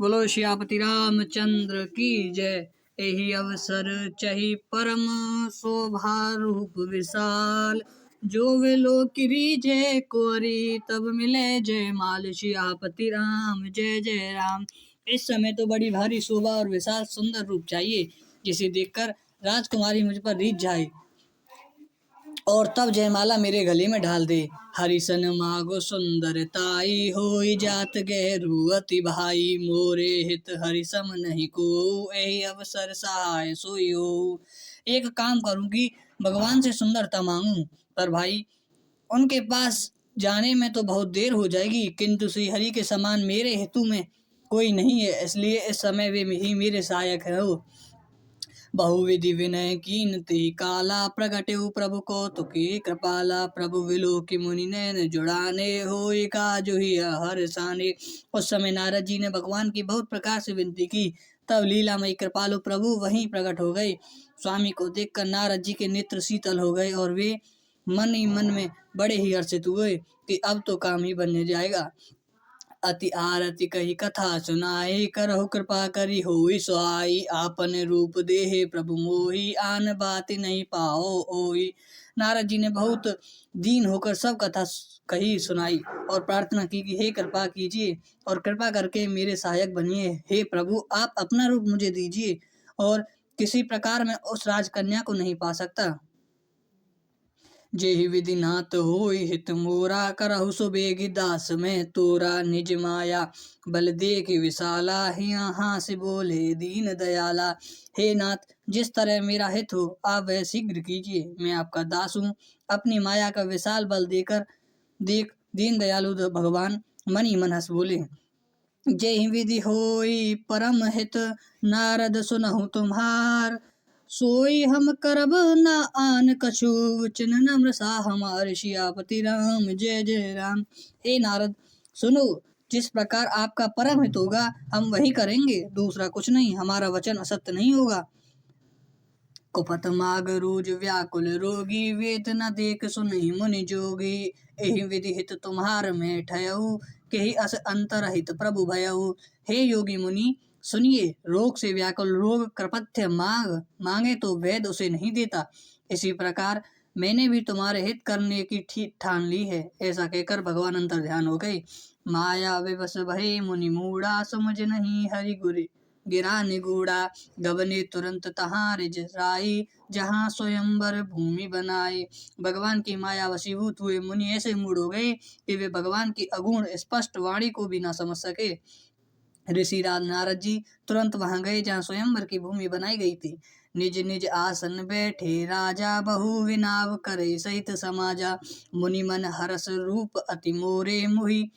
बोलो श्यापति रामचंद्र की जय। एहि अवसर चही परम शोभा रूप विशाल, जो वे लोक रीझे कोरी तब मिले जय माल। श्यापति राम जय जय राम। इस समय तो बड़ी भारी शोभा और विशाल सुंदर रूप चाहिए, जिसे देखकर राजकुमारी मुझ पर रीझ जाए और तब जयमाला मेरे गले में ढाल दे। हरिसन मागो सुंदरताई, होई जात गहरू अति भाई। मोरे हित हरिसम नहीं को, एहि अवसर सहाय सोई हो। एक काम करूंगी, भगवान से सुंदरता मांगू, पर भाई उनके पास जाने में तो बहुत देर हो जाएगी, किंतु श्री हरि के समान मेरे हेतु में कोई नहीं है, इसलिए इस समय वे ही मेरे सहायक हो। बहुविधि विनय कीनति काला, प्रगट्यो प्रभु कौतुकी कृपाला। प्रभु विलोकि मुनि नैन जुड़ाने, होई काजु ही हर्षाने। उस समय नारद जी ने भगवान की बहुत प्रकार से विनती की, तब लीलामयी कृपालु प्रभु वहीं प्रकट हो गए। स्वामी को देखकर नारद जी के नेत्र शीतल हो गए और वे मन ही मन में बड़े ही हर्षित हुए कि अब तो काम ही बनने जाएगा। अति आरती कही कथा सुनाई, करहु कृपा करी होई सोई। आपन रूप देहे प्रभु मोही, आन बात नहीं पाओ ओई। नारद जी ने बहुत दीन होकर सब कथा कही सुनाई और प्रार्थना की कि हे कृपा कीजिए और कृपा करके मेरे सहायक बनिए। हे प्रभु, आप अपना रूप मुझे दीजिए, और किसी प्रकार मैं उस राजकन्या को नहीं पा सकता। जेहि विधि नाथ होई हित मोरा, करहु सुबेगी दास में तोरा। निज माया बल देख विशाला, यहाँ से बोले दीन दयाला। हे नाथ, जिस तरह मेरा हित हो आप वह शीघ्र कीजिए, मैं आपका दास हूँ। अपनी माया का विशाल बल देख दीन दयालु भगवान मन ही मन हंस बोले। जय विधि होई परम हित, नारद सुनहु तुम्हार। सोई हम करब न आन कछु, वचन नम्र सा हमार। श्यापति राम जय जय राम। हे नारद, सुनो, जिस प्रकार आपका परम हित होगा हम वही करेंगे, दूसरा कुछ नहीं। हमारा वचन असत्य नहीं होगा। कुपथ माग रोज व्याकुल रोगी, वेद न देख सुनहि मुनि जोगी। एहि विधि हित तुम्हार में ठयऊ, केहि अस अंतर हित प्रभु भयऊ। हे योगी मुनि, सुनिए, रोग से व्याकुल रोग कृपथ्य मांगे तो वेद उसे नहीं देता। इसी प्रकार मैंने भी तुम्हारे हित करने की ठीक ठान ली है। ऐसा कहकर भगवान अंतर ध्यान हो गए। माया विवश भय मुनि मूढ़ा, समझ नहीं हरि गुरि गिरा निगूढ़ा। गबने तुरंत तहाँ रिज राई, जहाँ स्वयंवर भूमि बनाई। भगवान की माया वशीभूत हुए मुनि ऐसे मूढ़ हो गए कि वे भगवान की अगुण स्पष्ट वाणी को भी न समझ सके। ऋषि नारद जी तुरंत वहां गए जहाँ स्वयंवर की भूमि बनाई गई थी। निज निज आसन बैठे राजा, बहु विनाव करे सहित समाजा। मुनि मन हरस रूप अति मोरे, मुहि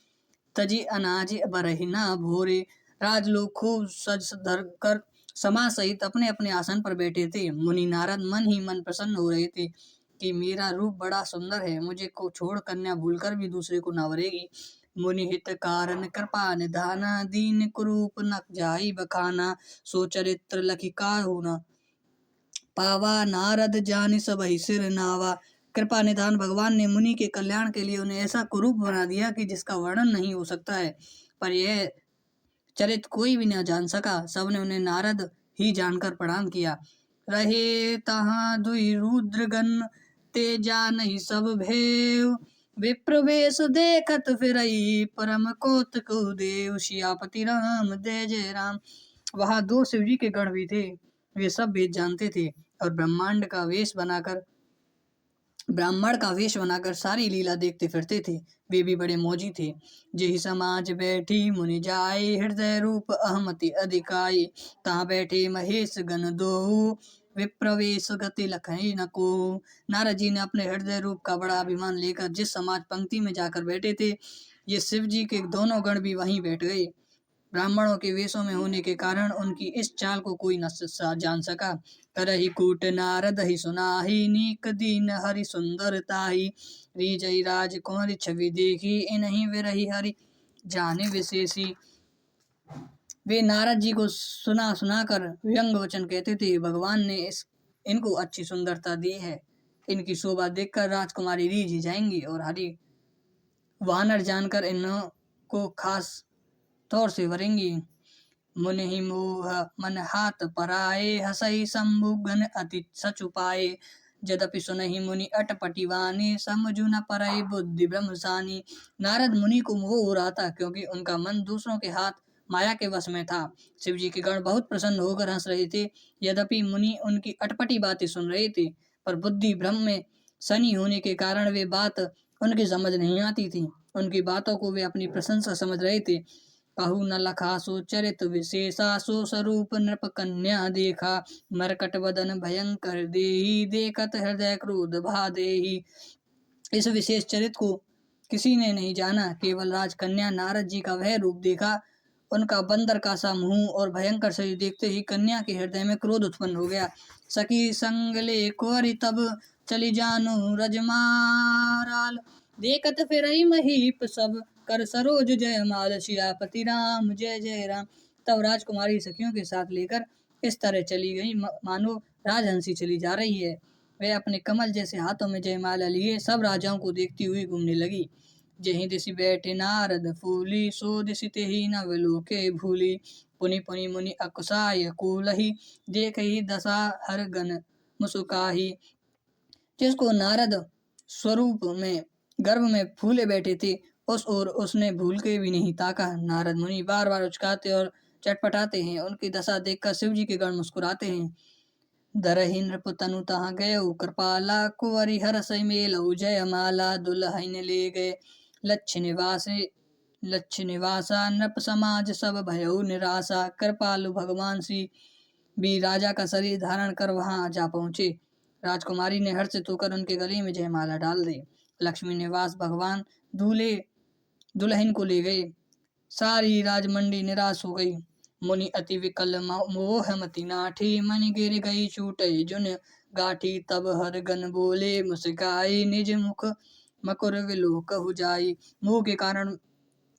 तजी अनाज बरहि न भोरे। राजलोग खूब सज धर कर समा सहित अपने अपने आसन पर बैठे थे। मुनि नारद मन ही मन प्रसन्न हो रहे थे कि मेरा रूप बड़ा सुंदर है, मुझे को छोड़ कन्या भूलकर भी दूसरे को न वरेगी। मुनि हित कारण कृपा निधाना, दीन कुरूप न जाई बखाना। सो चरित्र लखि काहू न पावा, नारद जानि सबहि सिर नावा। कृपा निधान भगवान ने मुनि के कल्याण के लिए उन्हें ऐसा कुरूप बना दिया कि जिसका वर्णन नहीं हो सकता है, पर यह चरित कोई भी न जान सका। सबने उन्हें नारद ही जानकर प्रणाम किया। रहे तहाँ दुई रुद्रगण, ते जानहि सब भेव। विप्रवेश देखत फिरई, परम कौतुक देव। श्यापति राम जय जय राम। वहाँ दो शिवजी के गण भी थे। वे सब वेद जानते थे और ब्राह्मण का वेश बनाकर सारी लीला देखते फिरते थे। वे भी बड़े मौजी थे। जेहि समाज बैठी मुनि जाए, हृदय रूप अहमति अधिकाई। तहाँ बैठे महेश गण दो, विप्रवेश गति लखई न को। नारद जी ने अपने हृदय रूप का बड़ा अभिमान लेकर जिस समाज पंक्ति में जाकर बैठे थे, ये शिव जी के दोनों गण भी वहीं बैठ गए। ब्राह्मणों के वेशों में होने के कारण उनकी इस चाल को कोई न जान सका। करहि कूट नारद ही सुनाही, नीक दीन हरि सुंदरताही। रीजई राज कुंवर छवि देखी, इन्हीं विरही हरि जाने विशेषी। वे नारद जी को सुना कर व्यंग वचन कहते थे। भगवान ने इनको अच्छी सुंदरता दी है, इनकी शोभा देखकर राजकुमारी रीझ ही जाएंगी और हरि वानर जानकर इनको खास तौर से वरेंगी। मुनि ही मोह मन हाथ पराए, हसई शंभु घन अति सचुपाए। यद्यपि सुनहि मुनि अटपटी वाणी, समझु न परई बुद्धि ब्रह्मसानी। नारद मुनि को मोह हो रहा था, क्योंकि उनका मन दूसरों के हाथ माया के वश में था। शिव जी के गण बहुत प्रसन्न होकर हंस रहे थे। यद्यपि मुनि उनकी अटपटी बातें सुन रहे थे, पर बुद्धि भ्रम में सनी होने के कारण वे बात उनकी समझ नहीं आती थी। उनकी बातों को वे अपनी प्रशंसा समझ रहे थे। कहु न लखा सो चरित विशेषा, सो स्वरूप नृप कन्या देखा। मरकट वदन भयंकर देही, देखत हृदय क्रोध भा देही। इस विशेष चरित को किसी ने नहीं जाना, केवल राजकन्या नारद जी का वह रूप देखा। उनका बंदर का सा मुंह और भयंकर शरीर देखते ही कन्या के हृदय में क्रोध उत्पन्न हो गया। सखी संग ले कोरी तब चली जानु रजमाराल, देखत फिर महीप सब कर सरोज जयमाल। सियापति राम जय जय राम। तब राजकुमारी सखियों के साथ लेकर इस तरह चली गई मानो राजहंसी चली जा रही है। वह अपने कमल जैसे हाथों में जयमाला लिए सब राजाओं को देखती हुई घूमने लगी। जहीं दिशि बैठे नारद फूली, सो दिशि तेहि नव लोके भूली। पुनि पुनि मुनि अकुसाय कूलहि, देख ही दशा हर गन मुसुकाही। जिसको नारद स्वरूप में गर्भ में फूले बैठे थे, उस ओर उसने भूल के भी नहीं ताका। नारद मुनि बार बार उचकाते और चटपटाते हैं। उनकी दशा देखकर शिव जी के गण मुस्कुराते हैं। दरहि नृप तनु तहाँ गयउ कृपाला, कुंवरी हरष मेलउ जयमाला। दुल्हन ले गए लक्ष्य निवासा, नृप समाज सब भयउ निराशा। कृपालु भगवान श्री भी राजा का शरीर धारण कर वहां जा पहुंचे। राजकुमारी ने हर्षित होकर उनके गले में जयमाला डाल दी। लक्ष्मी निवास भगवान दूल्हे दुल्हन को ले गए। सारी राजमंडी निराश हो गई। मुनि अति विकल मोह मति नाठी, मन गिर गई छूटे जुन गाठी। तब हर गन बोले मुस्काई, निज मुख मकुर विलोक हो जाई। मोह के कारण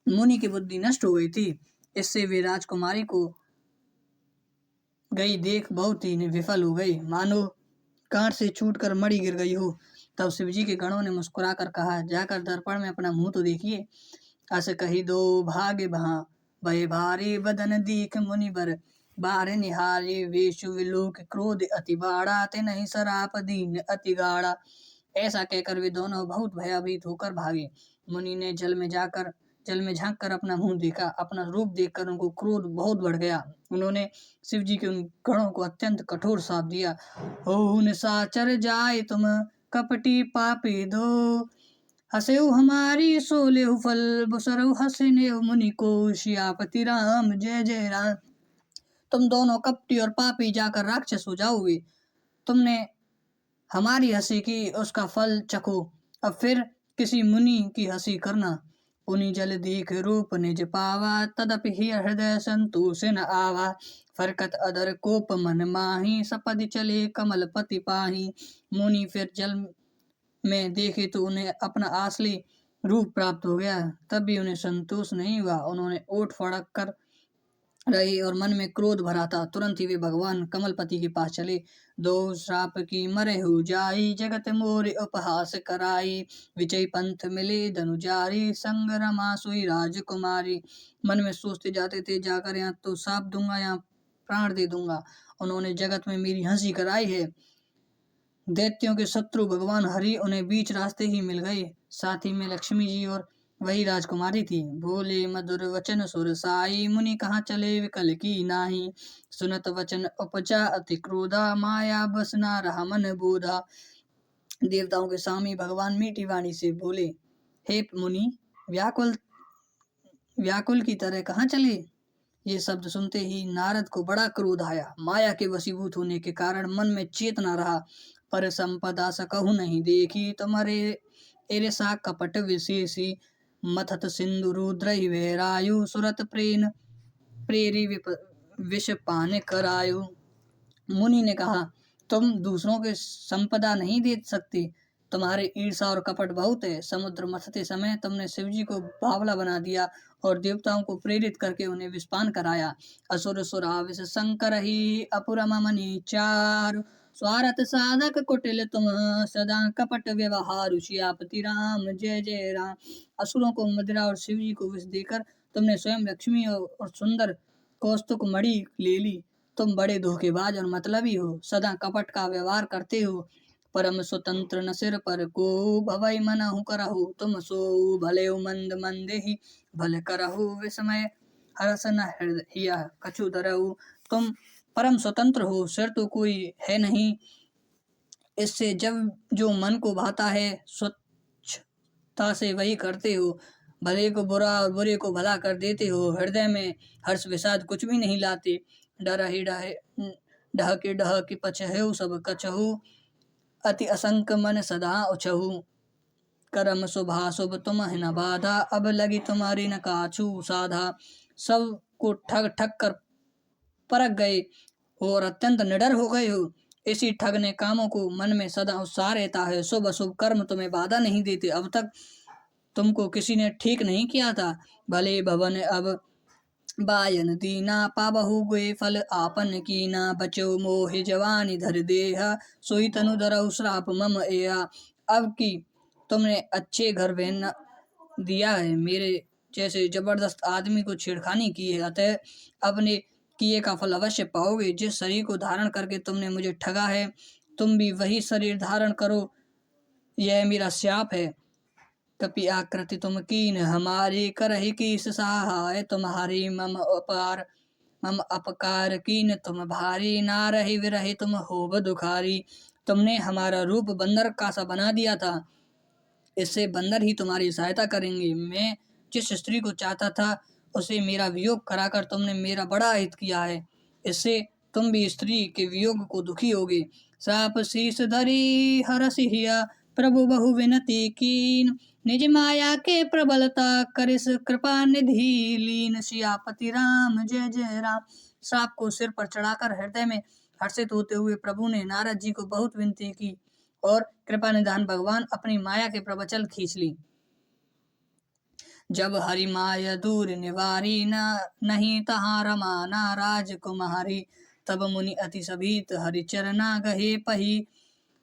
मुनि की बुद्धि नष्ट हो गई थी। इससे वे राजकुमारी को गई देख बहुत ही विफल हो गई, मानो कांट से छूटकर मणि गिर गई हो। तब शिवजी के गणों ने मुस्कुरा कर कहा, जाकर दर्पण में अपना मुंह तो देखिए। अस कही दो भाग्य भा भय भारी, बदन दीख मुनि बर बार निहारी। वेशु विलोक क्रोध अति बाड़ा, ते नहीं सराप दीन अति गाढ़ा। ऐसा कहकर वे दोनों बहुत भयभीत होकर भागे। मुनि ने जल में झांक कर अपना मुंह देखा। अपना रूप देखकर उनको क्रोध बहुत बढ़ गया। उन्होंने शिव जी के उन गणों को अत्यंत कठोर शाप दिया। हो निशाचर जाए तुम कपटी पापी दो, हसेउ हमारी सोलेहु फल, बुसरु हसनेउ मुनि को। सियापति राम जय जय राम। तुम दोनों कपटी और पापी जाकर राक्षस हो जाओगे। तुमने हमारी हंसी की, उसका फल चखो। अब फिर किसी मुनि की हंसी करना। पुनि जल देख रूप निज पावा, तदपि ही हृदय संतोष न आवा। फरकत अदर कोप मन माही, सपदि चले कमल पति पाही। मुनि फिर जल में देखे तो उन्हें अपना असली रूप प्राप्त हो गया, तब भी उन्हें संतोष नहीं हुआ। उन्होंने ओठ फड़क कर रहे और मन में क्रोध भरा था। तुरंत ही वे भगवान कमलपति के पास चले। दो श्राप की मरे हो जाई, जगत मोर उपहास कराई। विजय पंथ मिले धनुजारी, संग रमा सोई राजकुमारी। मन में सोचते जाते थे, जाकर यहाँ तो साप दूंगा, यहाँ प्राण दे दूंगा। उन्होंने जगत में मेरी हंसी कराई है। दैत्यों के शत्रु भगवान हरि उन्हें बीच रास्ते ही मिल गए। साथ ही में लक्ष्मी जी और वही राजकुमारी थी। बोले मधुर वचन सुर साई, मुनि कहाँ चले विकल की नाही। सुनत वचन उपजा अति क्रोधा, माया बस ना रहा मन बोधा। देवताओं के स्वामी भगवान मीठी वाणी से बोले, हे मुनि, व्याकुल की तरह कहाँ चले। ये शब्द सुनते ही नारद को बड़ा क्रोध आया। माया के वशीभूत होने के कारण मन में चेतना रहा, पर संपदा सकहु नहीं देखी। तुम्हारे एरसा कपट विशेषी, मथत सिंधु रुद्र वैरायु। सुरत प्रेरी विष पान करायु। मुनि ने कहा, तुम दूसरों के संपदा नहीं दे सकते, तुम्हारे ईर्षा और कपट बहुत है। समुद्र मथते समय तुमने शिवजी को बावला बना दिया और देवताओं को प्रेरित करके उन्हें विषपान कराया। असुर सुरा विष शंकर ही, अपुरम मनि चारु। स्वार्थ साधक कुटिल तुम, सदा कपट व्यवहार। सियापति राम जय जय राम। असुरों को मदिरा और शिवजी को विष देकर तुमने स्वयं लक्ष्मी और सुंदर कौस्तुक मणि ले ली। तुम बड़े धोखेबाज और मतलबी हो, सदा कपट का व्यवहार करते हो। परम स्वतंत्र न सिर पर को भवई मनहु करहु, तुम सो भले मंद मंदे ही भले करहु, विस्मय हरस न हृदय कछु धरहु। तुम परम स्वतंत्र हो, सिर तो कोई है नहीं, इससे जब जो मन को भाता है स्वच्छता से वही करते हो। भले को बुरा और बुरे को भला कर देते हो, हृदय में हर्ष विषाद कुछ भी नहीं लाते। डर ही डह के पछहु सब कछहु, अति असंक मन सदा उछहु। करम शुभाशुभ तुम न बाधा, अब लगी तुम्हारी न काछू साधा। सब को ठग ठग कर परख गए हो और अत्यंत निडर हो गए हो। इसी ठग ने कामों को मन में सदा उत्साह रहता है। शुभ अशुभ कर्म तुम्हें बाधा नहीं देते। अब तक तुमको किसी ने ठीक नहीं किया था। भले भवन अब बायन दीना, पाबहु गे फल आपन कीना। बचो मोहि जवानी धर देहा, सोई तनु धरहु श्राप मम एहा। अब की तुमने अच्छे घर बहन दिया है, मेरे जैसे जबरदस्त आदमी को छेड़खानी की है, अतः अपने किए का फल अवश्य पाओगे। जिस शरीर को धारण करके तुमने मुझे ठगा है, तुम भी वही शरीर धारण करो, यह मेरा शाप है। कपि आकृति तुम कीन हमारी, करहि कीस सहाय तुम्हारी। मम अपकार कीन तुम भारी, ना रही विरही तुम होब दुखारी। तुमने हमारा रूप बंदर का सा बना दिया था, इससे बंदर ही तुम्हारी सहायता करेंगे। मैं जिस स्त्री को चाहता था उसे मेरा वियोग कराकर तुमने मेरा बड़ा हित किया है, इससे तुम भी स्त्री के वियोग को दुखी होगे। साप शीस धरी हरसिया, प्रभु बहु विनती कीन। निज माया के प्रबलता करिस, कृपा निधि लीन। सियापति राम जय जय राम। सांप को सिर पर चढ़ाकर हृदय में हर्षित होते हुए प्रभु ने नारद जी को बहुत विनती की और कृपा निधान भगवान अपनी माया के प्रवचल खींच ली। जब हरि माया दूर निवारी, नहीं तहाँ रमाना राजकुमारी। तब मुनि अति सभीत हरि चरना, गहे पही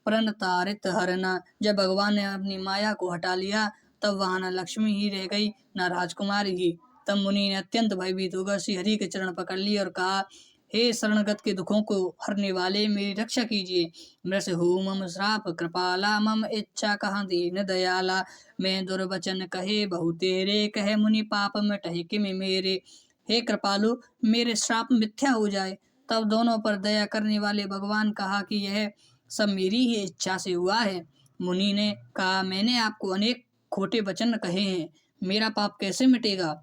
प्रण तारित हरना। जब भगवान ने अपनी माया को हटा लिया, तब वहां न लक्ष्मी ही रह गई न राजकुमारी ही। तब मुनि ने अत्यंत भयभीत होकर श्री हरि के चरण पकड़ लिए और कहा, हे शरणगत के दुखों को हरने वाले, मेरी रक्षा कीजिए। मृष हो मम श्राप कृपाला, मम इच्छा कहाँ दीन दयाला। मैं दुर्वचन कहे बहु तेरे, कहे मुनि पाप मिटहि किमि मेरे। हे कृपालु, मेरे श्राप मिथ्या हो जाए। तब दोनों पर दया करने वाले भगवान कहा कि यह सब मेरी ही इच्छा से हुआ है। मुनि ने कहा, मैंने आपको अनेक खोटे वचन कहे हैं, मेरा पाप कैसे मिटेगा।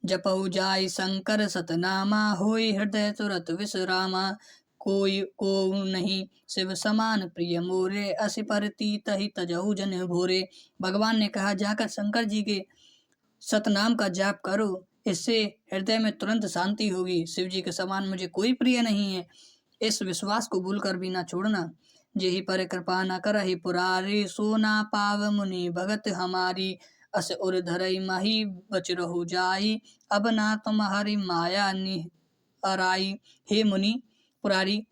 जपहु जाय शंकर सतनामा, होई हृदय तुरत विश्रामा। कोई को नहीं शिव समान प्रिय मोरे, असि परती तहि तजहु जन भोरे। भगवान ने कहा, जाकर शंकर जी के सतनाम का जाप करो, इससे हृदय में तुरंत शांति होगी। शिव जी के समान मुझे कोई प्रिय नहीं है, इस विश्वास को भूलकर भी ना छोड़ना। जेहि पर कृपा न करहि पुरारी, सो ना पाव मुनि भगत हमारी। अस उर धरई माही बच रहु जाई, अब ना तुम्हारी माया निहराई। हे मुनि पुरारी,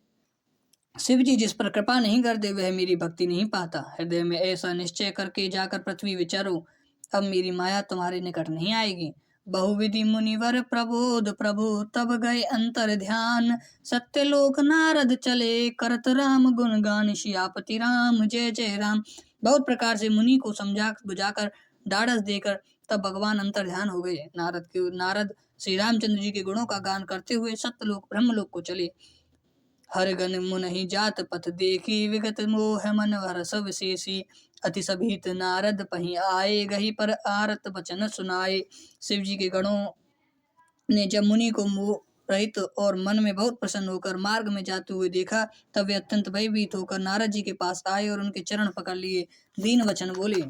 शिव जी जिस पर कृपा नहीं करते वह मेरी भक्ति नहीं पाता। हृदय में ऐसा निश्चय करके जाकर पृथ्वी विचारो, अब मेरी माया तुम्हारे निकट नहीं आएगी। बहुविधि मुनिवर प्रबोध प्रभु, तब गए अंतर ध्यान। सत्यलोक नारद चले, करत राम गुणगान। सियापति राम जय जय राम। बहुत प्रकार से मुनि को समझा बुझाकर ढाढ़स देकर तब भगवान अंतर ध्यान हो गए। नारद श्री रामचंद्र जी के गुणों का गान करते हुए सत्यलोक ब्रह्मलोक को चले। हर गण मुनहि जात पथ देखी, विगत मोह मन हरस विशेषी। अति सभीत नारद पही आए, गही पर आरत वचन सुनाए। शिव जी के गणों ने जब मुनि को मोह रहित और मन में बहुत प्रसन्न होकर मार्ग में जाते हुए देखा, तब वे अत्यंत भयभीत होकर नारद जी के पास आए और उनके चरण पकड़ लिए। दीन वचन बोले,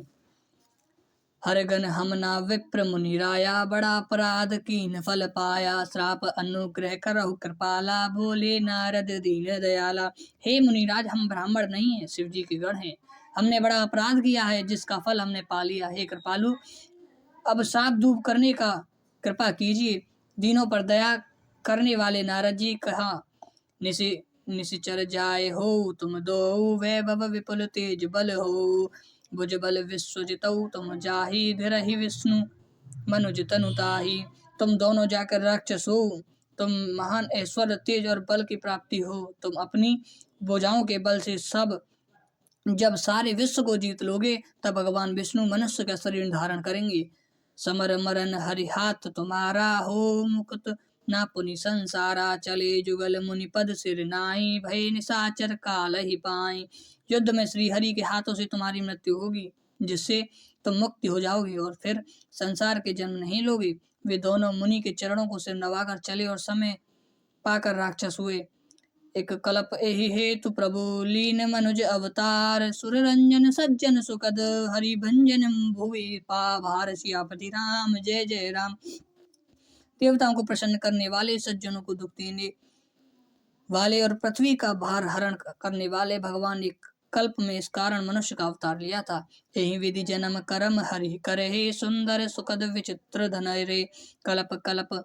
हरगन हम ना विप्र मुनि राया, बड़ा अपराध कीन फल पाया। श्राप अनुग्रह करहु कृपाला, बोले नारद दीन दयाला। हे मुनिराज, हम ब्राह्मण नहीं हैं, शिव जी के गण हैं। हमने बड़ा अपराध किया है जिसका फल हमने पा लिया। हे कृपालु, अब साफ दूब करने का कृपा कीजिए। दीनों पर दया करने वाले नारद जी कहा, निशिचर जाय हो तुम दो, वैभव विपुल तेज बल हो। भुज बल विश्व जितऊ तुम जाहि, धीरहि विष्णु मनुज तनु ताहि। तुम दोनों जाकर राक्षस हो, तुम महान ऐश्वर्य, तेज और बल की प्राप्ति हो। तुम अपनी भुजाओं के बल से जब सारे विश्व को जीत लोगे, तब भगवान विष्णु मनुष्य का शरीर धारण करेंगे। समर मरन हरि हाथ तुम्हारा, हो मुकुत ना पुनि संसारा। चले जुगल मुनि पद सिर नाई, भय निशाचर काल ही पाई। युद्ध में श्री हरि के हाथों से तुम्हारी मृत्यु होगी, जिससे तुम मुक्ति हो जाओगे और फिर संसार के जन्म नहीं लोगे। वे दोनों मुनि के चरणों को सिर नवाकर चले और समय पाकर राक्षस हुए। एक कल्प एहि हेतु प्रभु लीन मनुज अवतार, सुर रंजन सज्जन सुखद हरि भंजन भुवि पाभार। सियापति राम जय जय राम। देवताओं को प्रसन्न करने वाले, सज्जनों को दुख देने वाले और पृथ्वी का भार हरण करने वाले भगवान ने कल्प में इस कारण मनुष्य का अवतार लिया था। यही विधि जन्म कर्म हरि करे, सुंदर सुखद विचित्र धनय रे। कल्प कल्प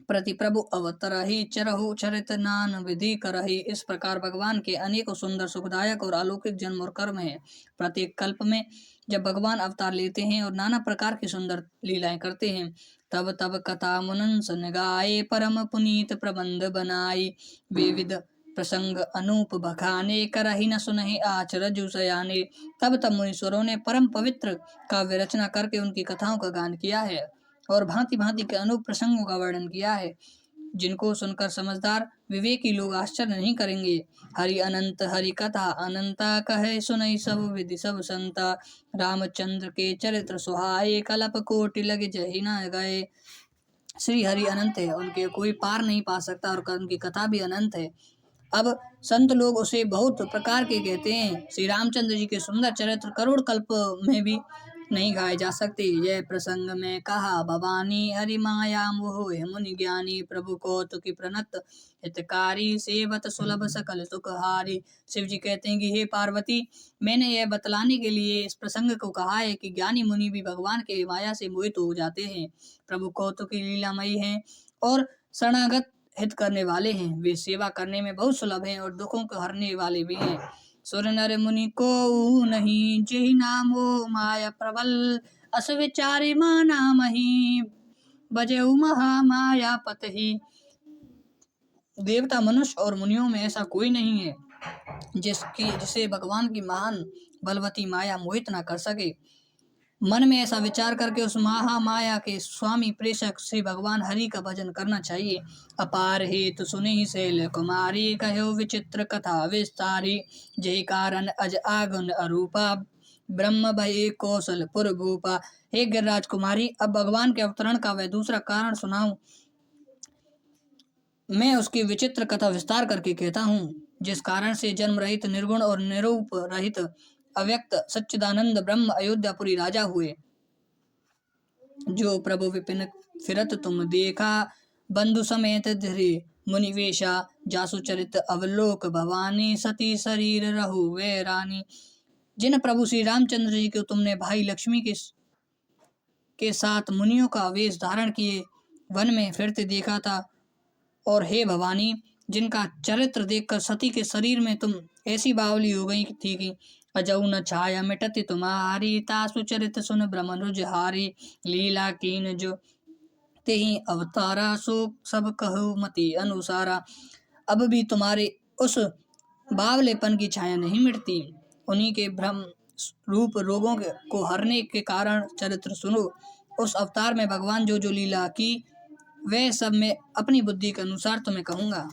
प्रति प्रभु अवतरहि, चरहु चरित नान विधि करहि। इस प्रकार भगवान के अनेकों सुंदर सुखदायक और अलौकिक जन्म और कर्म है। प्रत्येक कल्प में जब भगवान अवतार लेते हैं और नाना प्रकार की सुंदर लीलाएं करते हैं, तब तब कथा मुनन सन गाए, परम पुनीत प्रबंध बनाई। विविध प्रसंग अनूप बखाने, करहि न सुनहि आचरजु सयाने। तब तब मुनीश्वरों ने परम पवित्र काव्य रचना करके उनकी कथाओं का गान किया है और भांति भांति के अनूप प्रसंगों का वर्णन किया है, जिनको सुनकर समझदार विवेकी लोग आश्चर्य नहीं करेंगे। हरि अनंत हरि कथा अनंता, कहे सुनई सब विधि सब संता। रामचंद्र के चरित्र सुहाए, कल्प कोटि लगे जहि न गए। श्री हरि अनंत है, उनके कोई पार नहीं पा सकता और उनकी कथा भी अनंत है। अब संत लोग उसे बहुत प्रकार के कहते हैं। श्री रामचंद्र जी के सुंदर चरित्र करोड़ कल्प में भी नहीं गाए जा सकते। यह प्रसंग में कहा भवानी, हरि माया मोह मुनि ज्ञानी। प्रभु कौतुकी प्रणत हितकारी, सेवत सुलभ सकल सुखहारी। शिव जी कहते हैं कि हे पार्वती, मैंने यह बतलाने के लिए इस प्रसंग को कहा है कि ज्ञानी मुनि भी भगवान के माया से मोहित हो जाते हैं। प्रभु कौतुकी लीलामयी हैं और शरणागत हित करने वाले हैं। वे सेवा करने में बहुत सुलभ हैं और दुखों को हरने वाले भी हैं। सुर नर मुनि को नहीं, जेहि नामो माया प्रबल। अस विचारे माना मही, बजेउ महा माया पतहि। देवता मनुष्य और मुनियों में ऐसा कोई नहीं है जिसे भगवान की महान बलवती माया मोहित न कर सके। मन में ऐसा विचार करके उस महामाया के स्वामी प्रेषक श्री भगवान हरि का भजन करना चाहिए। अपार हेतु सुनि शैल कुमारी, कहो विचित्र कथा विस्तारी। जय कारण अज आगुन अरूपा, ब्रह्म भय कौशलपुर भूपा। हे गिरिराज कुमारी, अब भगवान के अवतरण का वह दूसरा कारण सुनाऊं। मैं उसकी विचित्र कथा विस्तार करके कहता हूँ, जिस कारण से जन्म रहित निर्गुण और निरूप रहित अव्यक्त सच्चिदानंद ब्रह्म अयोध्यापुरी राजा हुए। जो प्रभु विपिन फिरत तुम देखा, बंधु समेत धीरे मुनिवेशा। जासु चरित अवलोक भवानी, सती शरीर रहु वे रानी। जिन प्रभु श्री रामचंद्र जी को तुमने भाई लक्ष्मी के साथ मुनियों का वेश धारण किए वन में फिरते देखा था, और हे भवानी, जिनका चरित्र देखकर सती के शरीर में तुम ऐसी बावली हो गई थी कि अजऊ न छाया मिटती तुम्हारी। तासु चरित सुन ब्रह्मनुजहारी, लीला कीन जो तेहि अवतारा, सो सब कहु मति अनुसारा। अब भी तुम्हारे उस बावलेपन की छाया नहीं मिटती। उन्हीं के भ्रम रूप रोगों को हरने के कारण चरित्र सुनो। उस अवतार में भगवान जो जो लीला की, वह सब मैं अपनी बुद्धि के अनुसार तुम्हें कहूँगा।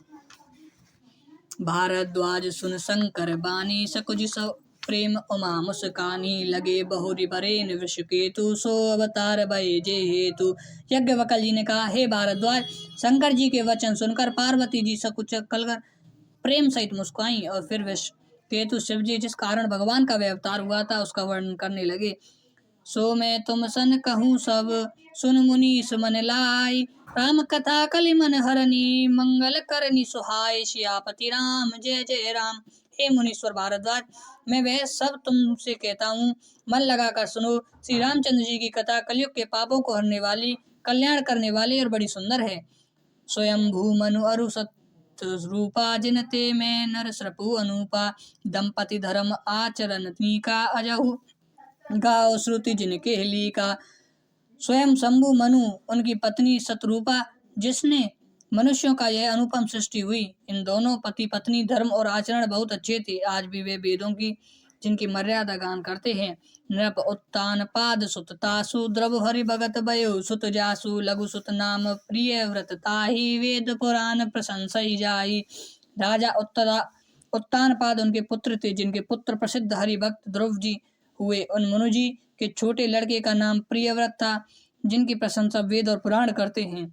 भारद्वाज सुन शंकर बानी, सकुज सब प्रेम उमा मुस्कानी। लगे बहुरी बरेन वृषकेतु, सो अवतार भय जे हेतु। यज्ञवल्क्य जी ने कहा, हे भारद्वाज, शंकर जी के वचन सुनकर पार्वती जी सकुच कलकर प्रेम सहित मुस्काई और फिर वृषकेतु शिव जी जिस कारण भगवान का वह अवतार हुआ था उसका वर्णन करने लगे। सो मैं तुम सन कहूँ सब, सुन मुनि सुमन लाई। राम कथा कलि मन हरनी, मंगल करनी सुहाय। सियापति राम जय जय राम। हे मुनीश्वर भारद्वाज, मैं वह सब तुमसे कहता हूँ, मन लगाकर सुनो। श्री रामचंद्र जी की कथा कलयुग के पापों को हरने वाली, कल्याण करने वाली और बड़ी सुंदर है। स्वयंभू मनु अरु रूपा, जिनते में नर श्रपु अनूपा। दंपति धर्म आचरण का, अजहु गाओ श्रुति जिनके लीका। स्वयं शंभु मनु, उनकी पत्नी शतरूपा, जिसने मनुष्यों का यह अनुपम सृष्टि हुई। इन दोनों पति पत्नी धर्म और आचरण बहुत अच्छे थे। आज भी वे वेदों की जिनकी मर्यादा गान करते हैं। नृप उत्तान पाद सुत तासु द्रव हरि भगत भयो सुत जासु लघु सुत नाम प्रिय व्रत ताहि वेद पुराण प्रशंसई जाई। राजा उत्तान पाद उनके पुत्र थे, जिनके पुत्र प्रसिद्ध हरि भक्त ध्रुव जी हुए। उन मुनु जी के छोटे लड़के का नाम प्रियव्रत था, जिनकी प्रशंसा वेद और पुराण करते हैं।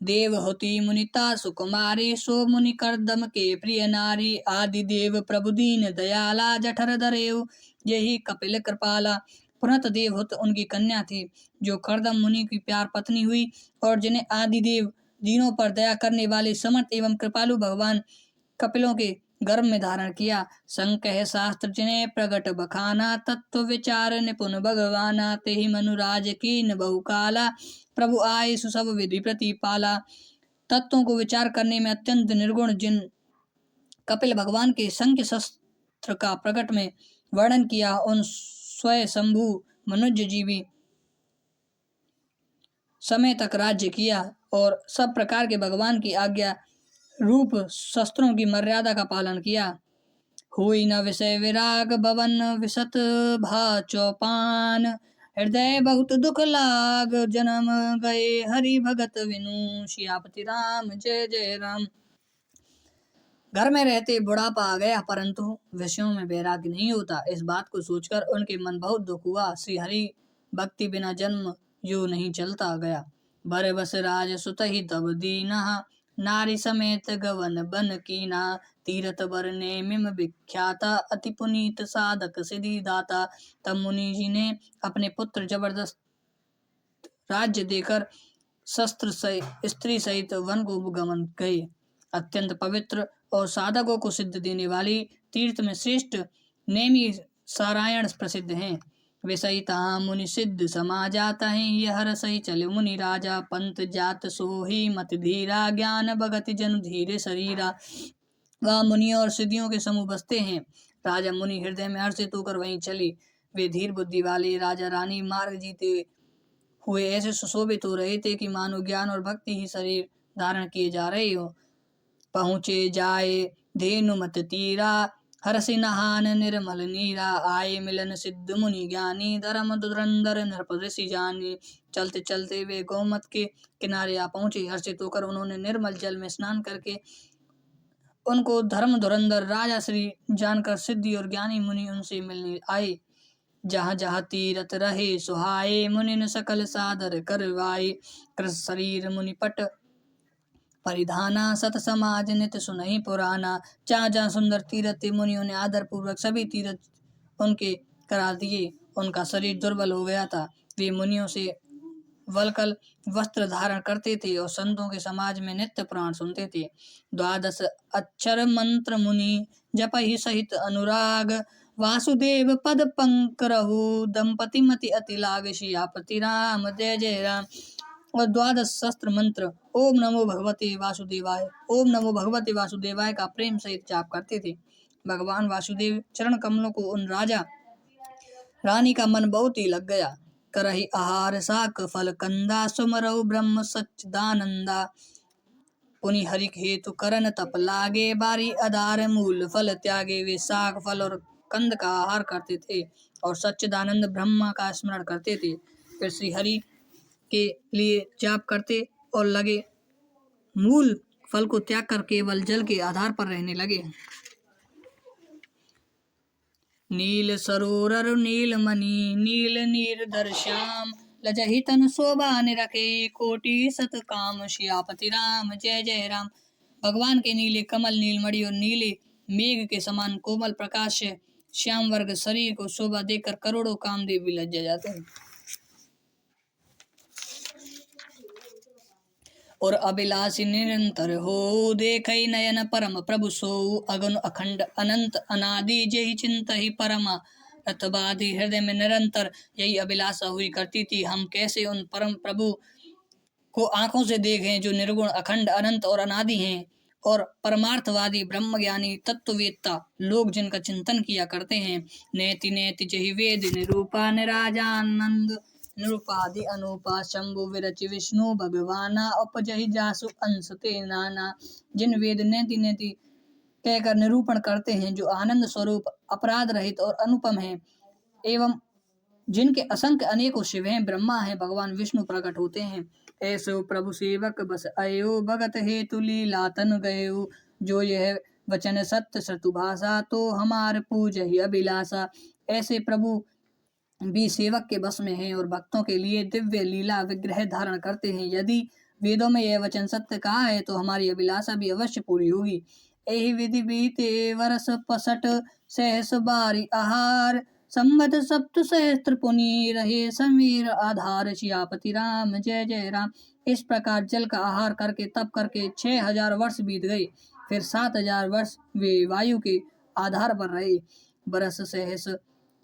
देवहूति मुनिता सुकुमारी सो मुनि करदम के प्रिय नारी। आदि देव प्रभु दीन दयाला जठर धरेऊ यही कपिल कृपाला। पुनत देवहूत उनकी कन्या थी, जो करदम मुनि की प्यार पत्नी हुई और जिन्हें आदिदेव दीनों पर दया करने वाले समर्थ एवं कृपालु भगवान कपिलों के गर्भ में धारण किया। संकह शास्त्र जिन्हें प्रगट बखाना तत्व विचार निपुण भगवाना। तेहि मनुराज कीन बहुकाला प्रभु आए सुसभ विधि प्रतिपाला। तत्वों को विचार करने में अत्यंत निर्गुण जिन कपिल भगवान के संख्य शस्त्र का प्रकट में वर्णन किया, उन स्वयं शंभु मनुज जीवी समय तक राज्य किया और सब प्रकार के भगवान की आज्ञा रूप शस्त्रों की मर्यादा का पालन किया। हुई न विषय विराग भवन विशत भा चौपान। हृदय बहुत दुख लाग जन्म गए हरि भगत विनु। सियापति राम जय जय राम। घर में रहते बुढ़ापा आ गया, परंतु विषयों में वैराग्य नहीं होता। इस बात को सोचकर उनके मन बहुत दुख हुआ। श्री हरि भक्ति बिना जन्म यो नहीं चलता गया। बर बस राज सुत ही तब दीना नारी समेत गवन बन कीना। तीरथ बर ने मिम विख्याता अति पुनीत साधक सिद्धि दाता। तब मुनि जी ने अपने पुत्र जबरदस्त राज्य देकर शस्त्र स्त्री सहित वन को गमन गए। अत्यंत पवित्र और साधकों को सिद्ध देने वाली तीर्थ में श्रेष्ठ नेमी सारायण प्रसिद्ध हैं। वे सही तहाँ मुनि सिद्ध समा जाता है। यह रसई चले मुनि राजा पंत जात सोही मत धीरा। ज्ञान भगति जन धीरे शरीरा। वहाँ मुनियों और सिद्धियों के समूह बसते हैं। राजा मुनि हृदय में हर्षित होकर वहीं चले। वे धीर बुद्धि वाले राजा रानी मार्ग जीते हुए ऐसे सुशोभित हो रहे थे कि मानो ज्ञान और भक्ति ही शरीर धारण किए जा रहे हो। पहुँचे जाए धेनु मत तीरा हर्षि नहान निर्मल नीरा। आए मिलन सिद्ध मुनि ज्ञानी धर्म धुरंधर नृप ऋषि जानी। चलते चलते वे गौमत के किनारे आ पहुंचे। हर्षित होकर उन्होंने निर्मल जल में स्नान करके उनको धर्म धुरंधर राजा श्री जानकर सिद्धि और ज्ञानी मुनि उनसे मिलने आए। जहाँ जहाँ तीरथ रहे सुहाए मुनिन सकल सादर करवाए। कृष शरीर मुनिपट परिधाना सत समाज नित सुनहि पुराना। जहाँ जहाँ सुंदर तीर्थ थे मुनियों ने आदर पूर्वक सभी तीर्थ उनके करा दिए। उनका शरीर दुर्बल हो गया था। वे मुनियों से वलकल वस्त्र धारण करते थे और संतों के समाज में नित्य पुराण सुनते थे। 12 अक्षर मंत्र मुनि जप ही सहित अनुराग। वासुदेव पद पंकरहु दंपति मति अति लाग। सियापति राम जय जय राम। और 12 शस्त्र मंत्र ओम नमो भगवते वासुदेवाय, ओम नमो भगवते वासुदेवाय का प्रेम सहित जाप करते थे। भगवान वासुदेव चरण कमलों को उन राजा रानी का मन बहुत ही लग गया। करहि आहार साक फल कंदा सुमरौ ब्रह्म सच्चिदानंदा। पुनि हरि हेतु करन तप लागे बारी आधार मूल फल त्यागे। वे साग फल और कंद का आहार करते थे और सच्चिदानंद ब्रह्मा का स्मरण करते थे। फिर श्री हरि के लिए जाप करते और लगे मूल फल को त्याग कर केवल जल के आधार पर रहने लगे। नील सरोवर नील मणि नील नीरदर श्याम। लजहि तन शोभा निरखे कोटि सत काम। सियापति राम जय जय राम। भगवान के नीले कमल नीलमणि और नीले मेघ के समान कोमल प्रकाश से श्याम वर्ग शरीर को शोभा देकर करोड़ों कामदेव भी लज्जा जाते हैं। और अभिलाषी निरंतर हो देखई नयन परम प्रभु सो। अगन अखंड अनंत अनादि जेहि चिंत ही परमा रतबादि। हृदय में निरंतर यही अभिलाषा हुई करती थी, हम कैसे उन परम प्रभु को आंखों से देखें जो निर्गुण अखंड अनंत और अनादि हैं और परमार्थवादी ब्रह्मज्ञानी तत्ववेत्ता लोग जिनका चिंतन किया करते हैं। नेति नेति जहि वेद निरूपा निराजानंद निरुपाधि अनुपा शंभु विरचि विष्णु भगवाना उपजहि जासु अंश ते नाना। जिन वेद नेति नेति कहकर निरूपण करते हैं, जो आनंद स्वरूप अपराध रहित और अनुपम है, एवं जिनके असंख्य अनेकों शिव हैं, ब्रह्मा हैं, भगवान विष्णु प्रकट होते हैं। ऐसो प्रभु सेवक बस आयो, भगत हेतु लीलातन गयो। जो यह वचन सत्य श्रुतु भाषा, तो हमार पूज ही अभिलाषा। ऐसे प्रभु भी सेवक के बस में हैं और भक्तों के लिए दिव्य लीला विग्रह धारण करते हैं। यदि वेदों में यह वचन सत्य कहा है, तो हमारी अभिलाषा भी अवश्य पूरी होगी। एहि विधि बीते वर्ष 65 सहस बारी आहार, संवत सप्त सहस्त्र पुनि रहे समीर आधार। सियापति राम जय जय राम। इस प्रकार जल का आहार करके तप करके 6000 वर्ष बीत गए। फिर 7000 वर्ष वे वायु के आधार पर रहे। बरस सहस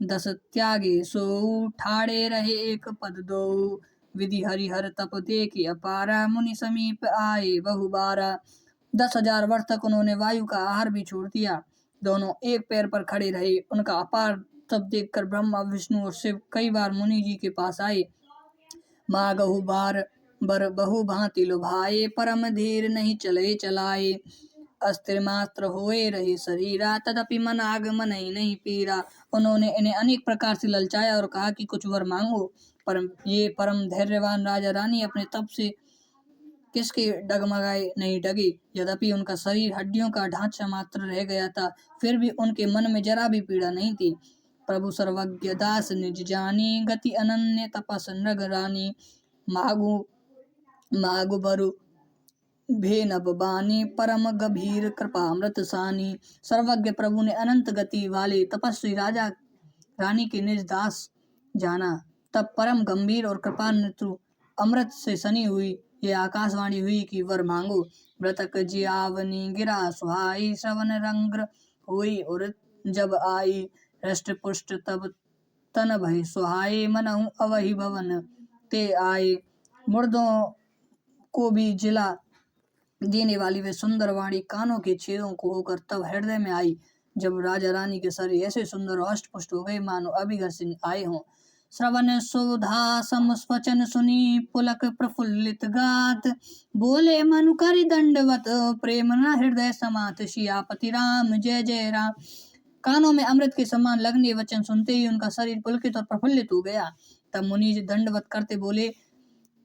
10 त्यागे सो, ठाड़े रहे एक पद दो। विधि हरिहर तप देखी अपारा, मुनि समीप आए बहुबारा। 10,000 वर्ष तक उन्होंने वायु का आहार भी छोड़ दिया। दोनों एक पैर पर खड़े रहे। उनका अपार तप देखकर ब्रह्मा विष्णु और शिव कई बार मुनि जी के पास आए। मागहु बार बर बहु भांति लुभाए, परम धीर नहीं चले चलाए। अस्थिर मात्र होए रहे शरीरा, तदपि मन आगमन ही नहीं पीरा। उन्होंने इन्हें अनेक प्रकार से ललचाया और कहा कि कुछ वर मांगो। परम धैर्यवान राजा रानी अपने तप से किसके डगमगाए नहीं डगे। यद्यपि उनका शरीर हड्डियों का ढांचा मात्र रह गया था, फिर भी उनके मन में जरा भी पीड़ा नहीं थी। प्रभु सर्वज्ञ दास निज जानी, गति अनन्य तपस नृग रानी। मागु बरु भेनब बानी, परम गंभीर कृपामृत सानी। सर्वज्ञ प्रभु ने अनंत गति वाले तपस्वी राजा रानी के निज दास जाना। तब परम गंभीर और कृपामृत अमृत से सनी हुई यह आकाशवाणी हुई कि वर मांगो। मृतक जियावनी गिरा सुहाई, श्रवण रंग हुई और जब आई। हृष्ट पुष्ट तब तन भय सुहाए, मनहु अवहि भवन ते आए। मुर्दों को भी जिला देने वाली वे सुंदर वाणी कानों के छेदों को होकर तब हृदय में आई। जब राजा रानी के शरीर ऐसे सुंदर और अष्ट पुष्ट हो गए, मानो अभी घर से आए हों। श्रवण सुधा समस्वचन सुनी, पुलक प्रफुल्लित गात। बोले मनु करि दंडवत, प्रेम न हृदय समात। सियापति राम जय जय राम। कानों में अमृत के समान लगने वचन सुनते ही उनका शरीर पुलकित और प्रफुल्लित हो गया। तब मुनि जी दंडवत करते बोले,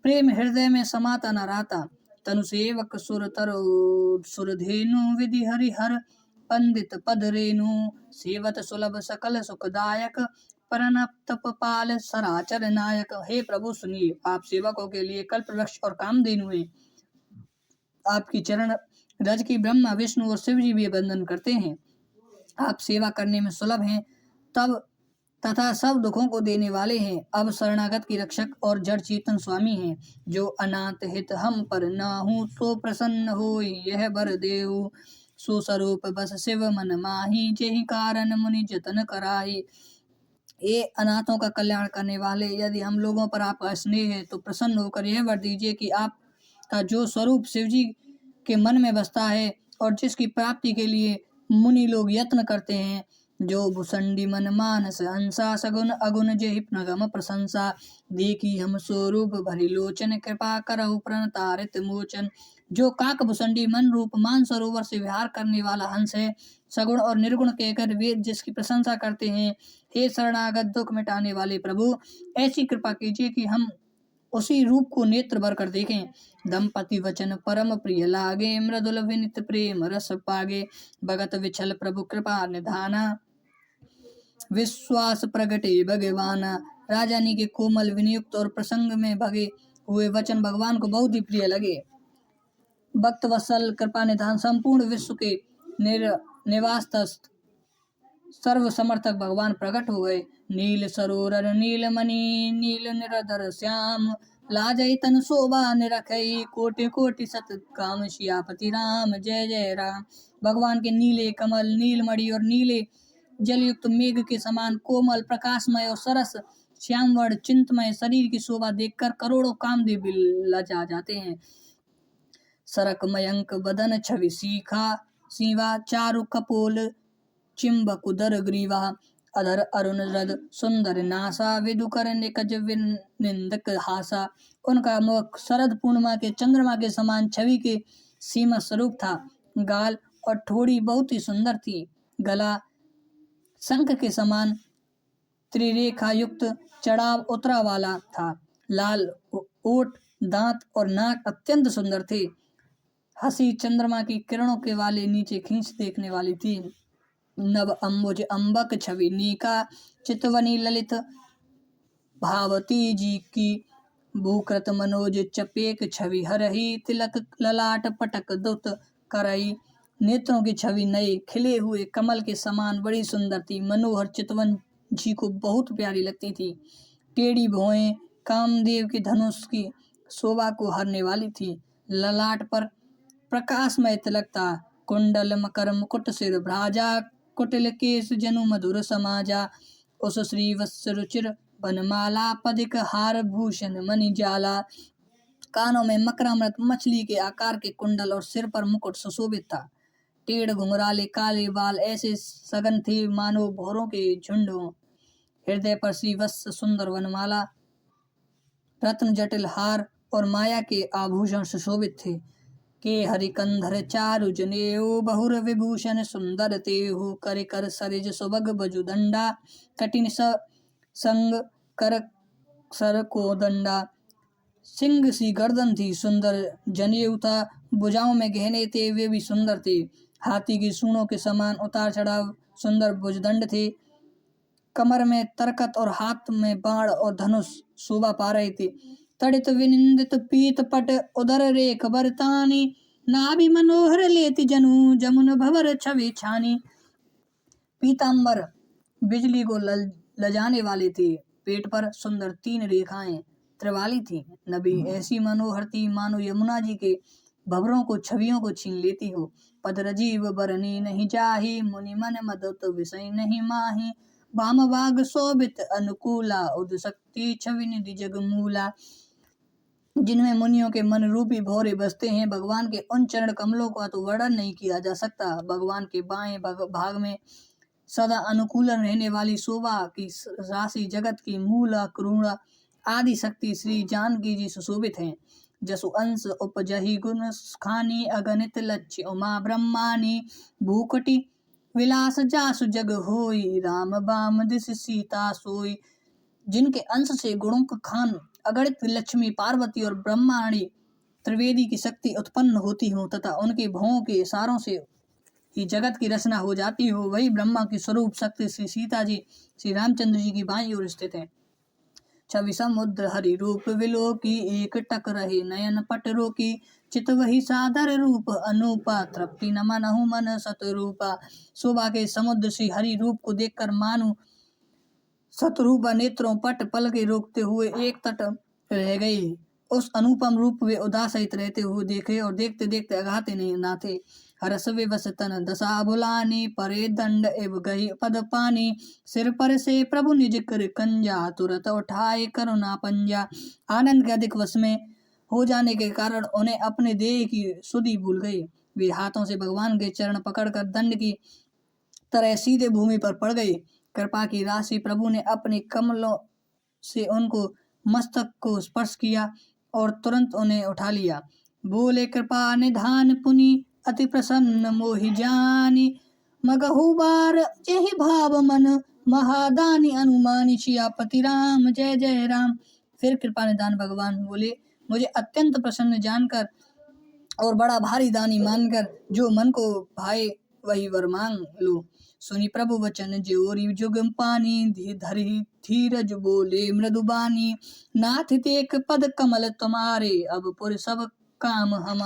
प्रेम हृदय में समाता न रहता। तनु सेवक सुर तरो सुरधेनु, विधि हरिहर पंडित पद रेनु। सेवत सुलभ सकल सुखदायक, परनप तप पाल सराचर नायक। हे प्रभु सुनिए, आप सेवकों के लिए कल्प वृक्ष और कामधेनु हैं। आपकी चरण रज की ब्रह्मा विष्णु और शिव जी भी वंदन करते हैं। आप सेवा करने में सुलभ हैं, तब तथा सब दुखों को देने वाले हैं। अब शरणागत की रक्षक और जड़ चेतन स्वामी हैं। जो अनाथ हित हम पर नाहू, सो प्रसन्न हो यह बर देहु। सो स्वरूप बस शिव मन माही, जेहि कारण मुनि जतन कराही। ये अनाथों का कल्याण करने वाले, यदि हम लोगों पर आपका स्नेह है तो प्रसन्न होकर यह वर दीजिए कि आपका जो स्वरूप शिवजी के मन में बसता है और जिसकी प्राप्ति के लिए मुनि लोग यत्न करते हैं। जो भुसंडी मन मानस हंसा, सगुन अगुन जेहि नगम प्रशंसा। देखी हम स्वरूप भरी लोचन, कृपा करहु प्रणतारित मोचन। जो काक भुसंडी मन रूप मान सरोवर से विहार करने वाला हंस है, सगुण और निर्गुण कहकर वेद जिसकी प्रशंसा करते हैं। हे शरणागत दुख मिटाने वाले प्रभु, ऐसी कृपा कीजिए कि हम उसी रूप को नेत्र भर कर देखें। दंपति वचन परम प्रिय लागे, मृदुल विनित प्रेम रस पागे। भगत विछल प्रभु कृपा निधाना, विश्वास प्रगटे भगवाना। राजानी के कोमल विनियुक्त और प्रसंग में भगे हुए वचन भगवान को बहुत ही प्रिय लगे। भक्त वत्सल कृपा निधान संपूर्ण विश्व के निवासस्थ सर्व समर्थक भगवान प्रकट हो गए। नील सरोवर नील मणि, नील निरधर श्याम। लाजई तन शोभा निरखई, कोटि कोटि सत काम। सियापति राम जय जय राम। भगवान के नीले कमल, नीलमणि और नीले जलयुक्त मेघ के समान कोमल प्रकाशमय और सरस श्यामवर्ण चिंतमय शरीर की शोभा देखकर करोड़ों कामदेव लजा जाते हैं। सरक मयंक बदन छवि सीखा, सीवा चारु कपोल चिंबक उदर ग्रीवा। अधर अरुण रद सुंदर नासा विदुकर निकज निंदक हासा। उनका मुख शरद पूर्णिमा के चंद्रमा के समान छवि के सीमा स्वरूप था। गाल और ठोड़ी बहुत ही सुंदर थी। गला शंख के समान त्रिरेखा युक्त चढ़ाव उतरा वाला था। लाल ओठ, दांत और नाक अत्यंत सुंदर थे। हंसी चंद्रमा की किरणों के वाले नीचे खींच देखने वाली थी। नव अम्बुज अम्बक छवि नीका चितवनी ललित भावती जी की। भूकृत मनोज चपेक छवि हरही तिलक ललाट पटक दुत करई। नेत्रों की छवि नए खिले हुए कमल के समान बड़ी सुंदर थी। मनोहर चितवन जी को बहुत प्यारी लगती थी। टेढ़ी भौहें कामदेव के धनुष की शोभा को हरने वाली थी। ललाट पर प्रकाशमय तिलक था। कुंडल मकर मुकुट सिर भ्राजा कुटिल केश जनु मधुर समाजा। उस श्री वत्स रुचिर बनमाला पदिक हार भूषण मणि जाला। कानों में मकरामृत मछली के आकार के कुंडल और सिर पर मुकुट सुशोभित था। टेढ़ घुंघराले काले बाल ऐसे सघन थे मानो भौरों के झुंड हों। हृदय पर श्री वत्स सुंदर वनमाला, रत्न जटिल हार और माया के आभूषण सुशोभित थे। के हरिकंधर चारु जनेऊ बहुर विभूषण सुंदर तेहु। कर कर सरिज सुभग बजु दंडा कठिन संग कर सर को दंडा। सिंह सी गर्दन थी, सुंदर जनेऊ था। भुजाओं में गहने थे, वे भी सुंदर थे। हाथी की सूंडों के समान उतार चढ़ाव सुंदर भुजदंड थे। कमर में तरकत और हाथ में बाण और धनुष शोभा पा रहे थे। तड़ित विनिंदित पीत पट उदर रेख बरतानी। नाभि मनोहर लेति जनु जमुन भवर छवि छानी। पीतांबर बिजली को लजाने वाले थे। पेट पर सुंदर 3 रेखाएं त्रिवाली थी। नबी ऐसी मनोहर थी मानो यमुना जी के भवरों को छवियों को छीन लेती हो। पद रजीव बरनी नहीं जाही मुनि मन मदत विषय नहीं माही। वाम बाग शोभित अनुकूला उद शक्ति छवि निधि जगमूला। जिनमें मुनियों के मन रूपी भौरे बसते हैं। भगवान के उन चरण कमलों का तो वर्णन नहीं किया जा सकता। भगवान के बाएं भाग में सदा अनुकूलन रहने वाली शोभा की राशि जगत की मूला करुणा आदि शक्ति श्री जानकी जी सुशोभित हैं। जसु अंश उपजहि गुण खानी अगणित लक्ष्य उमा ब्रह्मानी। भूकटि विलास जासु जग होई राम बाम दिस सीता सोई। जिनके अंश से गुणों का खान अगणित लक्ष्मी पार्वती और ब्रह्माणी त्रिवेदी की शक्ति उत्पन्न होती हो तथा उनके भवों के इशारों से ही जगत की रचना हो जाती हो, वही ब्रह्मा की स्वरूप शक्ति श्री सीता जी श्री रामचंद्र जी की बाईं ओर स्थित है। छवि समुद्र हरि रूप विलोकी एक टक रहे नयन पट रोकी। चित वही सादर रूप अनूपा तृप्ति न मनहु मन सतरूपा। शोभा के समुद्र श्री हरि रूप को देखकर मानो सतरूपा नेत्रों पट पल के रोकते हुए एक तट रह गई। उस अनुपम रूप वे उदासित रहते हुए देखे और देखते देखते अगाते नहीं ना थे। हरस विवस तन दशा बुलानी परे दंड एव गही पद पानी। सिर पर से प्रभु निज कर कंजा तुरत उठाए करुणा पंजा। आनंद के अधिक वश में हो जाने के कारण उन्हें अपने देह की सुधि भूल गई। वे हाथों से भगवान के चरण पकड़कर दंड की तरह सीधे भूमि पर पड़ गए। कृपा की राशि प्रभु ने अपने कमलों से उनको मस्तक को स्पर्श किया और तुरंत उन्हें उठा लिया। बोले कृपा निधान पुनि अति प्रसन्न मोहि जानी। मगहु बार यही भाव मन महादानी अनुमानी। सियापति राम जय जय राम। फिर कृपा निधान भगवान बोले, मुझे अत्यंत प्रसन्न जानकर और बड़ा भारी दानी मानकर जो मन को भाए वही वर मांग लो। सुनी प्रभु वचन जोरी जुगम पानी। धरि धीरज बोले मृदुबानी। नाथ तेक पद कमल तुम्हारे अब पुर सब काम हमारे।